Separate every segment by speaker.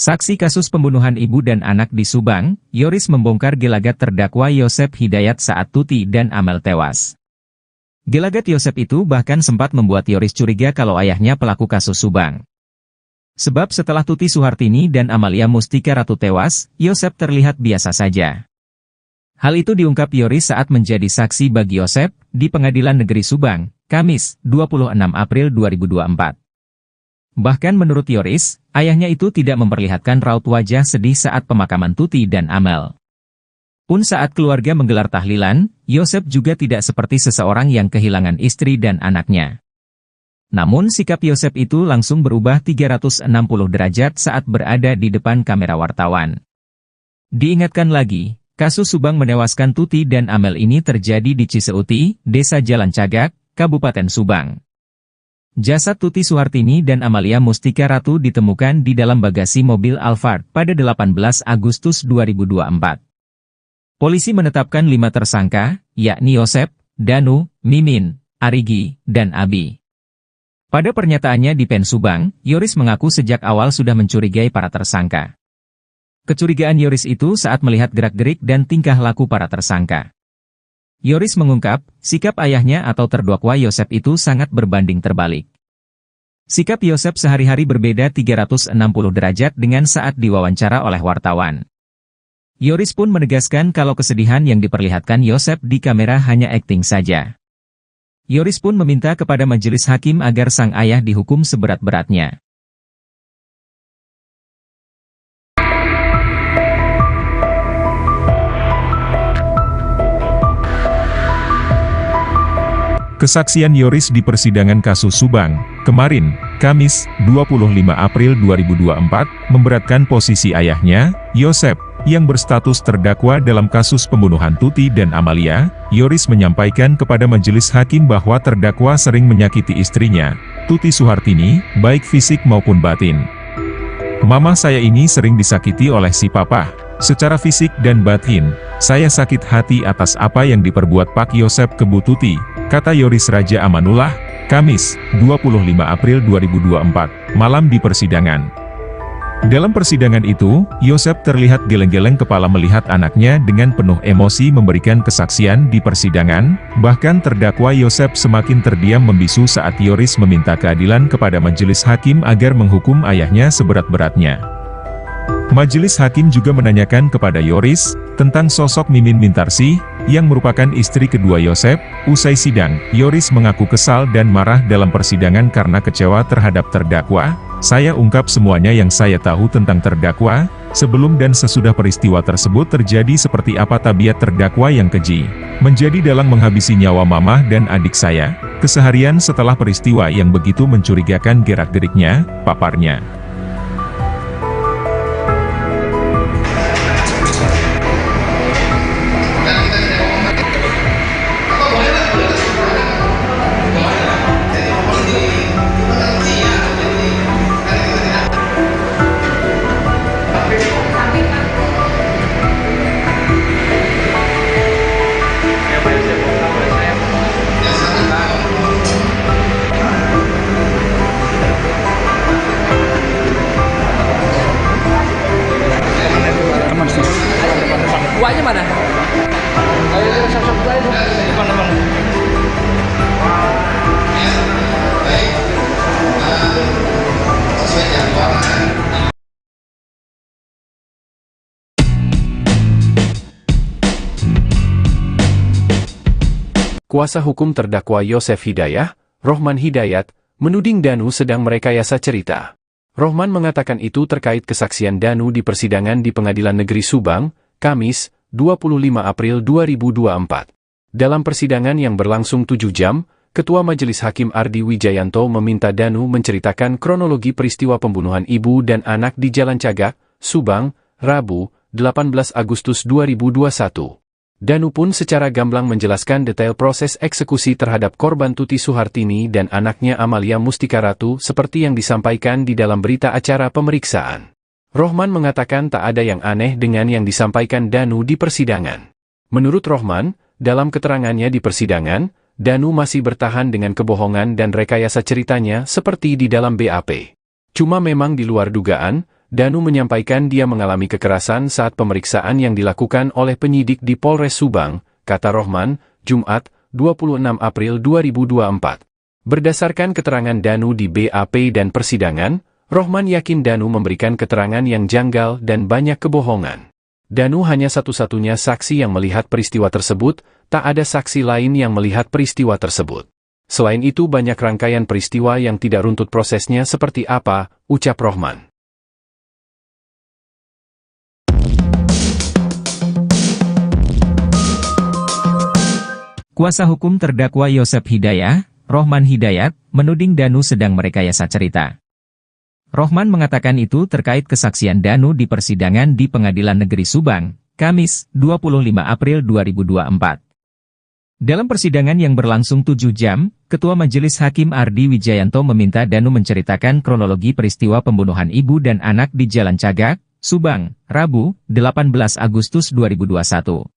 Speaker 1: Saksi kasus pembunuhan ibu dan anak di Subang, Yoris membongkar gelagat terdakwa Yosep Hidayat saat Tuti dan Amel tewas. Gelagat Yosep itu bahkan sempat membuat Yoris curiga kalau ayahnya pelaku kasus Subang. Sebab setelah Tuti Suhartini dan Amalia Mustika Ratu tewas, Yosep terlihat biasa saja. Hal itu diungkap Yoris saat menjadi saksi bagi Yosep di Pengadilan Negeri Subang, Kamis, 26 April 2024. Bahkan menurut Yoris, ayahnya itu tidak memperlihatkan raut wajah sedih saat pemakaman Tuti dan Amel. Pun saat keluarga menggelar tahlilan, Yosep juga tidak seperti seseorang yang kehilangan istri dan anaknya. Namun sikap Yosep itu langsung berubah 360 derajat saat berada di depan kamera wartawan. Diingatkan lagi, kasus Subang menewaskan Tuti dan Amel ini terjadi di Ciseuti, Desa Jalan Cagak, Kabupaten Subang. Jasad Tuti Suhartini dan Amalia Mustika Ratu ditemukan di dalam bagasi mobil Alphard pada 18 Agustus 2024. Polisi menetapkan 5 tersangka, yakni Yosep, Danu, Mimin, Arigi, dan Abi. Pada pernyataannya di Pen Subang, Yoris mengaku sejak awal sudah mencurigai para tersangka. Kecurigaan Yoris itu saat melihat gerak-gerik dan tingkah laku para tersangka. Yoris mengungkap, sikap ayahnya atau terdakwa Yosep itu sangat berbanding terbalik. Sikap Yosep sehari-hari berbeda 360 derajat dengan saat diwawancara oleh wartawan. Yoris pun menegaskan kalau kesedihan yang diperlihatkan Yosep di kamera hanya akting saja. Yoris pun meminta kepada majelis hakim agar sang ayah dihukum seberat-beratnya.
Speaker 2: Kesaksian Yoris di persidangan kasus Subang, kemarin, Kamis, 25 April 2024, memberatkan posisi ayahnya, Yosep, yang berstatus terdakwa dalam kasus pembunuhan Tuti dan Amalia. Yoris menyampaikan kepada majelis hakim bahwa terdakwa sering menyakiti istrinya, Tuti Suhartini, baik fisik maupun batin. Mama saya ini sering disakiti oleh si papa, secara fisik dan batin. Saya sakit hati atas apa yang diperbuat Pak Yosep ke Bu Tuti, kata Yoris Raja Amanullah, Kamis, 25 April 2024, malam di persidangan. Dalam persidangan itu, Yosep terlihat geleng-geleng kepala melihat anaknya dengan penuh emosi memberikan kesaksian di persidangan, bahkan terdakwa Yosep semakin terdiam membisu saat Yoris meminta keadilan kepada majelis hakim agar menghukum ayahnya seberat-beratnya. Majelis hakim juga menanyakan kepada Yoris tentang sosok Mimin Mintarsih, yang merupakan istri kedua Yosep. Usai sidang, Yoris mengaku kesal dan marah dalam persidangan karena kecewa terhadap terdakwa. Saya ungkap semuanya yang saya tahu tentang terdakwa, sebelum dan sesudah peristiwa tersebut terjadi seperti apa tabiat terdakwa yang keji. Menjadi dalang menghabisi nyawa mama dan adik saya, keseharian setelah peristiwa yang begitu mencurigakan gerak-geriknya, paparnya.
Speaker 3: Buahnya mana? Ayo siap-siap buahnya dulu. Depan.
Speaker 4: Kuasa hukum terdakwa Yosep Hidayah, Rohman Hidayat, menuding Danu sedang merekayasa cerita. Rohman mengatakan itu terkait kesaksian Danu di persidangan di Pengadilan Negeri Subang, Kamis, 25 April 2024. Dalam persidangan yang berlangsung 7 jam, Ketua Majelis Hakim Ardi Wijayanto meminta Danu menceritakan kronologi peristiwa pembunuhan ibu dan anak di Jalan Cagak, Subang, Rabu, 18 Agustus 2021. Danu pun secara gamblang menjelaskan detail proses eksekusi terhadap korban Tuti Suhartini dan anaknya Amalia Mustika Ratu seperti yang disampaikan di dalam berita acara pemeriksaan. Rohman mengatakan tak ada yang aneh dengan yang disampaikan Danu di persidangan. Menurut Rohman, dalam keterangannya di persidangan, Danu masih bertahan dengan kebohongan dan rekayasa ceritanya seperti di dalam BAP. Cuma memang di luar dugaan, Danu menyampaikan dia mengalami kekerasan saat pemeriksaan yang dilakukan oleh penyidik di Polres Subang, kata Rohman, Jumat, 26 April 2024. Berdasarkan keterangan Danu di BAP dan persidangan, Rohman yakin Danu memberikan keterangan yang janggal dan banyak kebohongan. Danu hanya satu-satunya saksi yang melihat peristiwa tersebut, tak ada saksi lain yang melihat peristiwa tersebut. Selain itu banyak rangkaian peristiwa yang tidak runtut prosesnya seperti apa, ucap Rohman.
Speaker 1: Kuasa hukum terdakwa Yosep Hidayah, Rohman Hidayat, menuding Danu sedang merekayasa cerita. Rohman mengatakan itu terkait kesaksian Danu di persidangan di Pengadilan Negeri Subang, Kamis, 25 April 2024. Dalam persidangan yang berlangsung 7 jam, Ketua Majelis Hakim Ardi Wijayanto meminta Danu menceritakan kronologi peristiwa pembunuhan ibu dan anak di Jalan Cagak, Subang, Rabu, 18 Agustus 2021.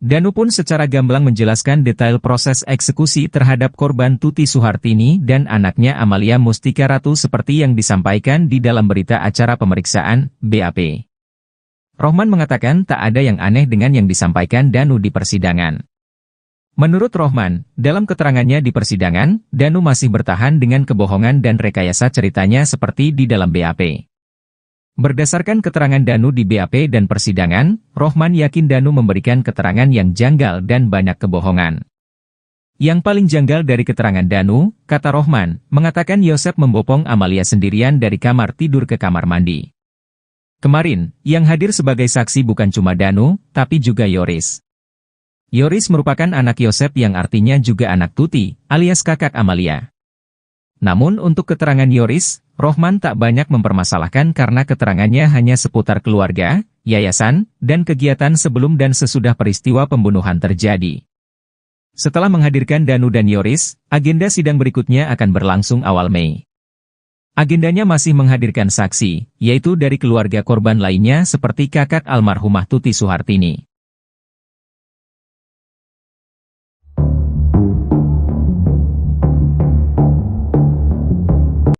Speaker 1: Danu pun secara gamblang menjelaskan detail proses eksekusi terhadap korban Tuti Suhartini dan anaknya Amalia Mustika Ratu seperti yang disampaikan di dalam berita acara pemeriksaan, BAP. Rohman mengatakan tak ada yang aneh dengan yang disampaikan Danu di persidangan. Menurut Rohman, dalam keterangannya di persidangan, Danu masih bertahan dengan kebohongan dan rekayasa ceritanya seperti di dalam BAP. Berdasarkan keterangan Danu di BAP dan persidangan, Rohman yakin Danu memberikan keterangan yang janggal dan banyak kebohongan. Yang paling janggal dari keterangan Danu, kata Rohman, mengatakan Yosep membopong Amalia sendirian dari kamar tidur ke kamar mandi. Kemarin, yang hadir sebagai saksi bukan cuma Danu, tapi juga Yoris. Yoris merupakan anak Yosep yang artinya juga anak Tuti, alias kakak Amalia. Namun untuk keterangan Yoris, Rohman tak banyak mempermasalahkan karena keterangannya hanya seputar keluarga, yayasan, dan kegiatan sebelum dan sesudah peristiwa pembunuhan terjadi. Setelah menghadirkan Danu dan Yoris, agenda sidang berikutnya akan berlangsung awal Mei. Agendanya masih menghadirkan saksi, yaitu dari keluarga korban lainnya seperti kakak almarhumah Tuti Suhartini.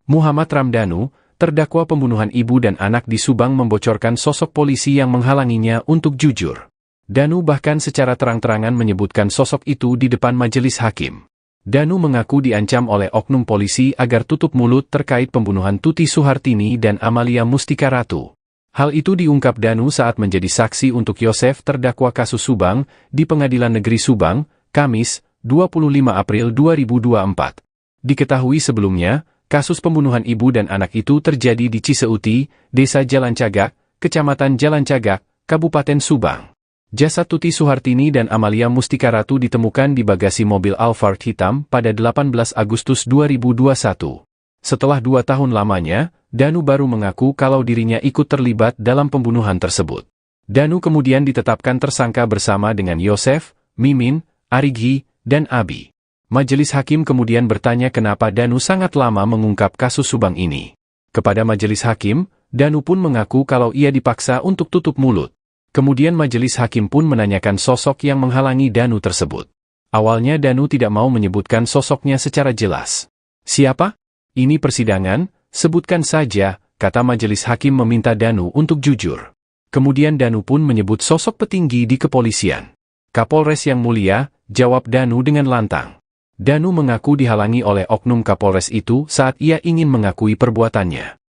Speaker 4: Muhammad Ramdhanu, terdakwa pembunuhan ibu dan anak di Subang membocorkan sosok polisi yang menghalanginya untuk jujur. Danu bahkan secara terang-terangan menyebutkan sosok itu di depan majelis hakim. Danu mengaku diancam oleh oknum polisi agar tutup mulut terkait pembunuhan Tuti Suhartini dan Amalia Mustika Ratu. Hal itu diungkap Danu saat menjadi saksi untuk Yosef terdakwa kasus Subang di Pengadilan Negeri Subang, Kamis, 25 April 2024. Diketahui sebelumnya, kasus pembunuhan ibu dan anak itu terjadi di Ciseuti, Desa Jalan Cagak, Kecamatan Jalan Cagak, Kabupaten Subang. Jasad Tuti Suhartini dan Amalia Mustika Ratu ditemukan di bagasi mobil Alphard hitam pada 18 Agustus 2021. Setelah 2 tahun lamanya, Danu baru mengaku kalau dirinya ikut terlibat dalam pembunuhan tersebut. Danu kemudian ditetapkan tersangka bersama dengan Yosef, Mimin, Arighi, dan Abi. Majelis hakim kemudian bertanya kenapa Danu sangat lama mengungkap kasus Subang ini. Kepada majelis hakim, Danu pun mengaku kalau ia dipaksa untuk tutup mulut. Kemudian majelis hakim pun menanyakan sosok yang menghalangi Danu tersebut. Awalnya Danu tidak mau menyebutkan sosoknya secara jelas. Siapa? Ini persidangan, sebutkan saja, kata majelis hakim meminta Danu untuk jujur. Kemudian Danu pun menyebut sosok petinggi di kepolisian. Kapolres yang mulia, jawab Danu dengan lantang. Danu mengaku dihalangi oleh oknum Kapolres itu saat ia ingin mengakui perbuatannya.